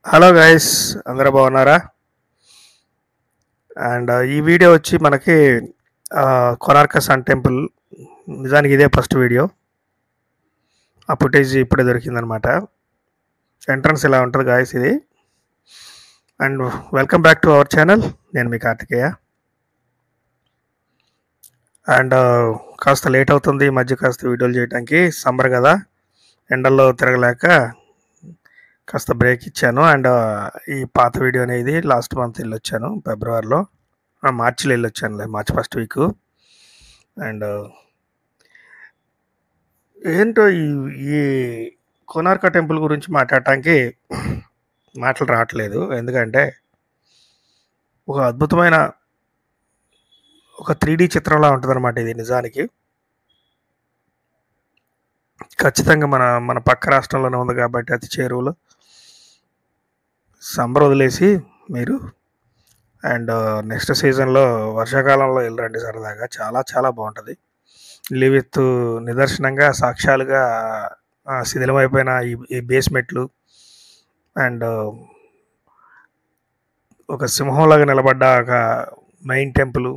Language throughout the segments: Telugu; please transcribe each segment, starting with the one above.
హలో గైస్, అందరూ బాగున్నారా? అండ్ ఈ వీడియో వచ్చి మనకి కొనార్క సన్ టెంపుల్. నిజానికి ఇదే ఫస్ట్ వీడియో. ఆ ఫుటేజ్ ఇప్పుడే దొరికిందనమాట. ఎంట్రన్స్ ఇలా ఉంటుంది గాయస్ ఇది. And welcome back to our channel. నేను మీ కార్తికేయ. అండ్ కాస్త లేట్ అవుతుంది ఈ మధ్య కాస్త వీడియోలు చేయడానికి. సమ్మర్ కదా, ఎండల్లో తిరగలేక కాస్త బ్రేక్ ఇచ్చాను. అండ్ ఈ పాత వీడియో అనేది లాస్ట్ మంత్ వెళ్ళొచ్చాను, ఫిబ్రవరిలో, మార్చిలో వెళ్ళొచ్చానులే, మార్చి ఫస్ట్ వీక్. అండ్ ఏంటో ఈ కోనార్క టెంపుల్ గురించి మాట్లాడటానికి మాటలు రావట్లేదు. ఎందుకంటే ఒక అద్భుతమైన ఒక 3D చిత్రంలా ఉంటుంది అనమాట ఇది. నిజానికి ఖచ్చితంగా మన మన పక్క రాష్ట్రంలోనే ఉంది కాబట్టి అతి చేరువలో. సమ్మర్ వదిలేసి మీరు అండ్ నెక్స్ట్ సీజన్లో వర్షాకాలంలో వెళ్ళరండి, సరదాగా చాలా చాలా బాగుంటుంది. లివిత్ నిదర్శనంగా సాక్ష్యాలుగా శిథిలమైపోయిన ఈ బేస్మెంట్లు అండ్ ఒక సింహంలాగా నిలబడ్డ ఒక మెయిన్ టెంపుల్.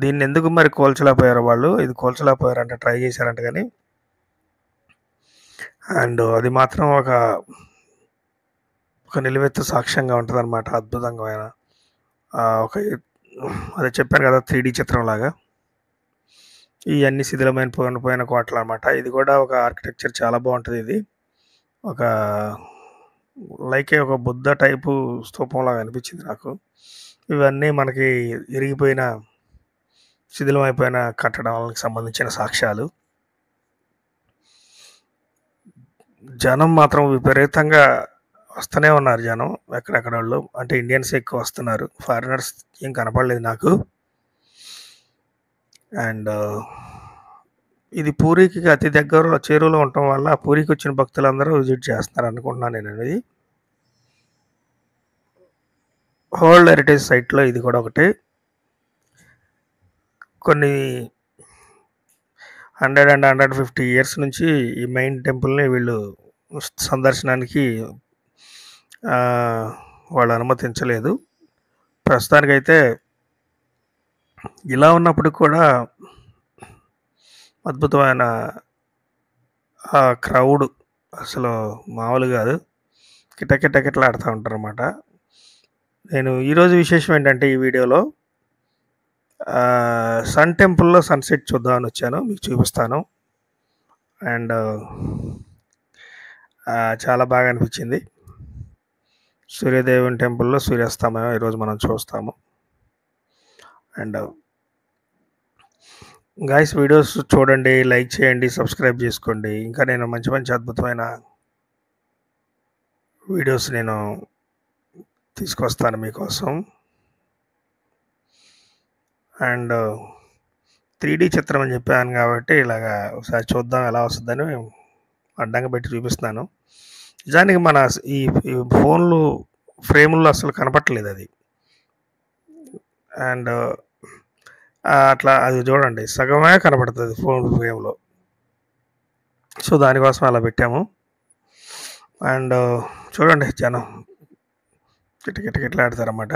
దీన్ని ఎందుకు మరి కోల్చలేకపోయారు వాళ్ళు? ఇది కోల్చలేకపోయారంట, ట్రై చేశారంట కానీ. అండ్ అది మాత్రం ఒక నిలువెత్తు సాక్ష్యంగా ఉంటుంది అనమాట. అద్భుతంగా ఒక అదే చెప్పాను కదా, 3D చిత్రంలాగా. ఇవన్నీ శిథిలమైన కోటలు అనమాట. ఇది కూడా ఒక ఆర్కిటెక్చర్ చాలా బాగుంటుంది. ఇది ఒక ఒక బుద్ధ టైపు స్తూపంలాగా అనిపించింది నాకు. ఇవన్నీ మనకి ఇరిగిపోయిన శిథిలమైపోయిన కట్టడాలకు సంబంధించిన సాక్ష్యాలు. జనం మాత్రం విపరీతంగా వస్తూనే ఉన్నారు. జనం ఎక్కడెక్కడ వాళ్ళు, అంటే ఇండియన్స్ ఎక్కువ వస్తున్నారు, ఫారినర్స్ ఏం కనపడలేదు నాకు. అండ్ ఇది పూరికి అతి దగ్గరలో చేరువలో ఉండటం వల్ల పూరికి వచ్చిన భక్తులందరూ విజిట్ చేస్తున్నారు అనుకుంటున్నాను నేను. ఇది వరల్డ్ హెరిటేజ్ సైట్లో ఇది కూడా ఒకటి. కొన్ని 100 and 150 ఇయర్స్ నుంచి ఈ మెయిన్ టెంపుల్ని వీళ్ళు సందర్శనానికి వాళ్ళు అనుమతించలేదు. ప్రస్తుతానికైతే ఇలా ఉన్నప్పుడు కూడా అద్భుతమైన క్రౌడ్ అసలు మామూలు కాదు. కిటకిటలాడుతూ ఉంటారు అన్నమాట. నేను ఈరోజు విశేషం ఏంటంటే, ఈ వీడియోలో సన్ టెంపుల్లో సన్సెట్ చూద్దామని వచ్చాను, మీకు చూపిస్తాను. అండ్ చాలా బాగా అనిపించింది. సూర్యదేవుని టెంపుల్లో సూర్యాస్తమయం ఈరోజు మనం చూస్తాము. అండ్ గాయస్, వీడియోస్ చూడండి, లైక్ చేయండి, సబ్స్క్రైబ్ చేసుకోండి. ఇంకా నేను మంచి మంచి అద్భుతమైన వీడియోస్ నేను తీసుకొస్తాను మీకోసం. అండ్ 3D చిత్రం అని చెప్పాను కాబట్టి ఇలాగా ఒకసారి చూద్దాం ఎలా వస్తుందని అడ్డంగా పెట్టి చూపిస్తున్నాను. నిజానికి మన ఈ ఫోన్లు ఫ్రేముల్లో అసలు కనపట్టలేదు అది. అండ్ అట్లా అది చూడండి, సగమే కనపడుతుంది ఫోన్ ఫ్రేమ్లో. సో దానికోసం అలా పెట్టాము. అండ్ చూడండి, జనం కిటకిటలాడతారన్నమాట.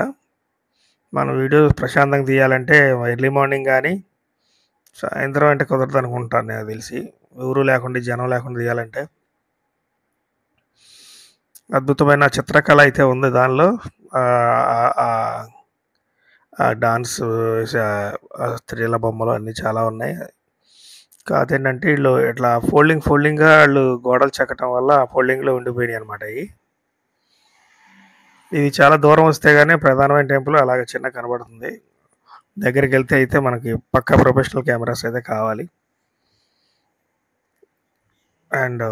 మనం వీడియో ప్రశాంతంగా తీయాలంటే ఎర్లీ మార్నింగ్ కానీ సాయంత్రం అంటే కుదరదు అనుకుంటాను నాకు తెలిసి. ఎవరు లేకుండా, జనం లేకుండా తీయాలంటే. అద్భుతమైన చిత్రకళ అయితే ఉంది దానిలో. డాన్స్, స్త్రీల బొమ్మలు అన్నీ చాలా ఉన్నాయి. కాకపోతే ఏంటంటే వీళ్ళు ఇట్లా ఫోల్డింగ్గా వాళ్ళు గోడలు చెక్కటం వల్ల ఫోల్డింగ్లో ఉండిపోయినాయి అనమాట. ఇది చాలా దూరం వస్తే కానీ ప్రధానమైన టెంపుల్ అలాగే చిన్న కనబడుతుంది. దగ్గరికి వెళ్తే అయితే మనకి పక్కా ప్రొఫెషనల్ కెమెరాస్ అయితే కావాలి. అండ్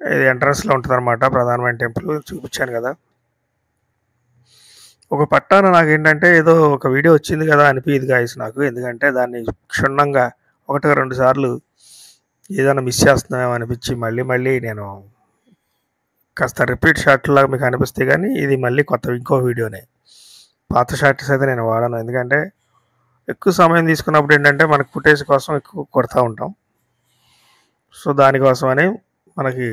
ఇది ఎంట్రన్స్లో ఉంటుంది అనమాట ప్రధానమైన టెంపుల్. చూపించాను కదా. ఒక పట్టాన నాకేంటంటే ఏదో ఒక వీడియో వచ్చింది కదా అనిపించదు గాయస్ నాకు. ఎందుకంటే దాన్ని క్షుణ్ణంగా 1-2 సార్లు ఏదైనా మిస్ చేస్తున్నామో అనిపించి మళ్ళీ నేను కాస్త రిపీట్ షాట్లాగా మీకు అనిపిస్తే కానీ ఇది మళ్ళీ ఇంకో వీడియోనే. పాత షార్ట్స్ అయితే నేను వాడను. ఎందుకంటే ఎక్కువ సమయం తీసుకున్నప్పుడు ఏంటంటే మనకు ఫుటేజ్ కోసం ఎక్కువ కొడతా ఉంటాం. సో దానికోసమని మనకి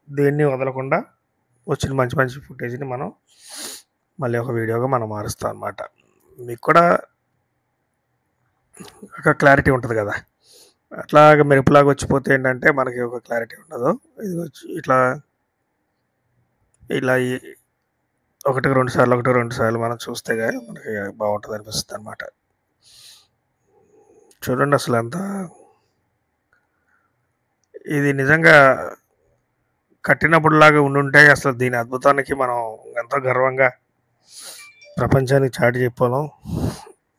దేన్ని వదలకుండా వచ్చిన మంచి మంచి ఫుటేజ్ని మనం మళ్ళీ ఒక వీడియోగా మనం మారుస్తాం అన్నమాట. మీకు కూడా ఒక క్లారిటీ ఉంటుంది కదా. అట్లాగ మెరుపులాగా వచ్చిపోతే ఏంటంటే మనకి ఒక క్లారిటీ ఉండదు. ఇది వచ్చి ఇట్లా ఇలా ఒకటికి రెండు సార్లు మనం చూస్తే కానీ మనకి బాగుంటుంది అనిపిస్తుంది అనమాట. చూడండి అసలు ఎంత ఇది నిజంగా కట్టినప్పుడులాగా ఉండుంటే అసలు దీని అద్భుతానికి మనం ఎంతో గర్వంగా ప్రపంచానికి చాటి చెప్పాం.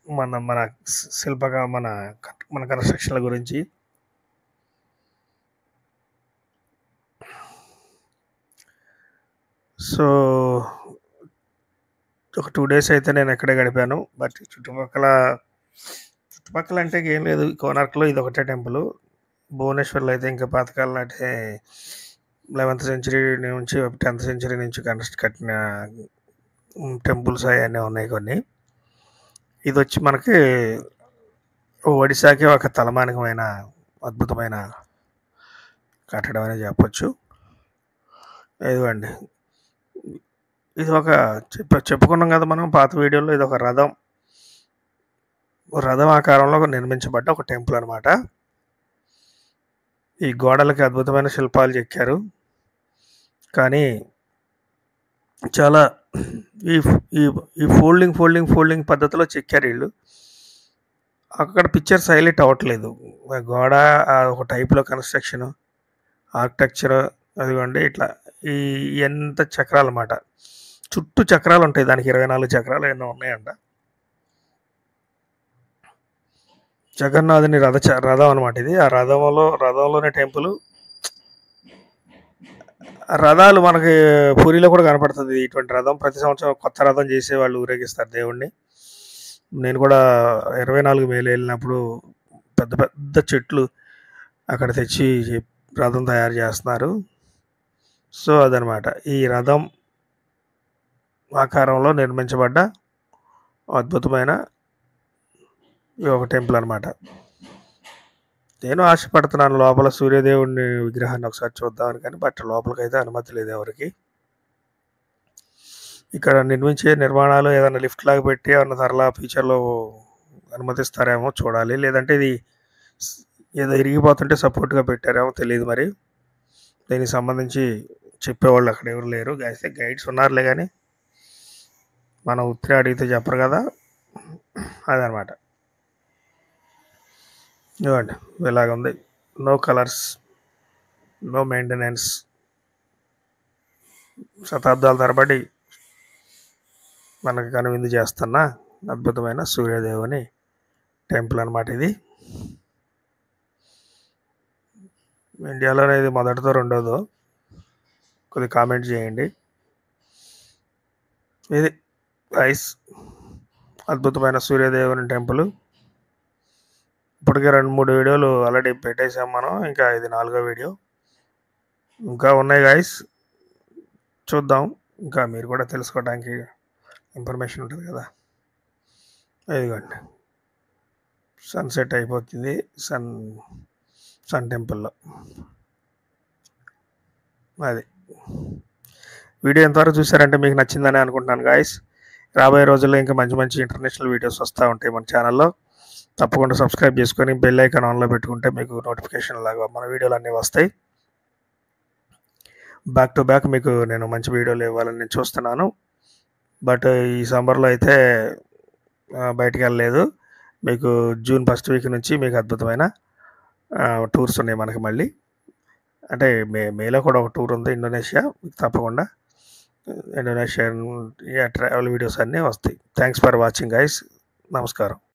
మన మన శిల్పగా మన కన్స్ట్రక్షన్ల గురించి. సో ఒక 2 days అయితే నేను ఎక్కడే గడిపాను. బట్ చుట్టుపక్కల అంటే ఏం లేదు. కోనార్క్లో ఇది ఒకటే టెంపుల్. భువనేశ్వర్లో అయితే ఇంకా పాతకాలం నాటి 11th century నుంచి 10th century నుంచి కట్టిన టెంపుల్స్ అవన్నీ ఉన్నాయి కొన్ని. ఇది వచ్చి మనకి ఒడిశాకి ఒక తలమానికమైన అద్భుతమైన కట్టడం అనేది చెప్పొచ్చు. ఇదిగోండి, ఇది ఒక చెప్పుకున్నాం కదా మనం పాత వీడియోలో. ఇది ఒక రథం ఆకారంలో నిర్మించబడ్డ ఒక టెంపుల్ అనమాట. ఈ గోడలకి అద్భుతమైన శిల్పాలు చెక్కారు. కానీ చాలా ఈ ఈ ఫోల్డింగ్ పద్ధతిలో చెక్కారు వీళ్ళు. అక్కడ పిక్చర్స్ హైలైట్ అవ్వట్లేదు. గోడ ఒక టైప్లో కన్స్ట్రక్షన్ ఆర్కిటెక్చర్ అదిగోండి. ఇట్లా ఎంత చక్రాలు అన్నమాట. చుట్టూ చక్రాలు ఉంటాయి. దానికి 24 చక్రాలు ఎన్నో ఉన్నాయంట. జగన్నాథుని రథం అనమాట ఇది. ఆ రథంలోనే టెంపుల్. రథాలు మనకి పూరిలో కూడా కనపడుతుంది ఇటువంటి రథం. ప్రతి సంవత్సరం కొత్త రథం చేసే వాళ్ళు ఊరేగిస్తారు దేవుణ్ణి. నేను కూడా 24 మేలు వెళ్ళినప్పుడు పెద్ద పెద్ద చెట్లు అక్కడ తెచ్చి రథం తయారు చేస్తున్నారు. సో అదనమాట ఈ రథం ఆకారంలో నిర్మించబడ్డ అద్భుతమైన ఒక టెంపుల్ అనమాట. నేను ఆశపడుతున్నాను లోపల సూర్యదేవుని విగ్రహాన్ని ఒకసారి చూద్దామని, కానీ బట్ లోపలికైతే అనుమతి లేదు ఎవరికి. ఇక్కడ నిర్మించే నిర్మాణాలు ఏదైనా లిఫ్ట్ లాగా పెట్టి ఏమన్నా ధరలా ఫ్యూచర్లో అనుమతిస్తారేమో చూడాలి. లేదంటే ఇది ఏదో ఇరిగిపోతుంటే సపోర్ట్గా పెట్టారేమో తెలియదు. మరి దీనికి సంబంధించి చెప్పేవాళ్ళు అక్కడ ఎవరు లేరు. అయితే గైడ్స్ ఉన్నారులే, కానీ మనం ఉత్తరే అడిగితే చెప్పరు కదా. అదనమాట. ఇవ్వండి ఇలాగుంది. No colours, no maintenance. శతాబ్దాల తరబడి మనకు కనువిందు చేస్తున్న అద్భుతమైన సూర్యదేవుని టెంపుల్ అనమాట ఇది. ఇండియాలోనే ఇది మొదటిదో రెండోదో కొద్దిగా కామెంట్ చేయండి. ఇది ఐస్ అద్భుతమైన సూర్యదేవుని టెంపుల్. ఇప్పటికే 2-3 వీడియోలు ఆల్రెడీ పెట్టేసాం మనం. ఇంకా ఇది 4వ వీడియో. ఇంకా ఉన్నాయి గైస్, చూద్దాం. ఇంకా మీరు కూడా తెలుసుకోవడానికి ఇన్ఫర్మేషన్ ఉంటుంది కదా. ఇదిగోండి సన్సెట్ అయిపోతుంది సన్ టెంపుల్లో. అది వీడియో ఎంతవరకు చూసారంటే మీకు నచ్చిందని అనుకుంటున్నాను గాయస్. రాబోయే రోజుల్లో ఇంకా మంచి మంచి ఇంటర్నేషనల్ వీడియోస్ వస్తూ ఉంటాయి మన ఛానల్లో. తప్పకుండా సబ్స్క్రైబ్ చేసుకొని బెల్ ఐకాన్ ఆన్లో పెట్టుకుంటే మీకు నోటిఫికేషన్ లాగా మన వీడియోలు అన్నీ వస్తాయి. బ్యాక్ టు బ్యాక్ మీకు నేను మంచి వీడియోలు ఇవ్వాలని నేను చూస్తున్నాను. బట్ ఈ సమ్మర్లో అయితే బయటికి వెళ్ళలేదు. మీకు జూన్ 1st వీక్ నుంచి మీకు అద్భుతమైన టూర్స్ ఉన్నాయి మనకి మళ్ళీ. అంటే మేలో కూడా ఒక టూర్ ఉంది ఇండోనేషియా. తప్పకుండా ఇండోనేషియన్ ట్రావెల్ వీడియోస్ అన్నీ వస్తాయి. Thanks for watching guys. నమస్కారం.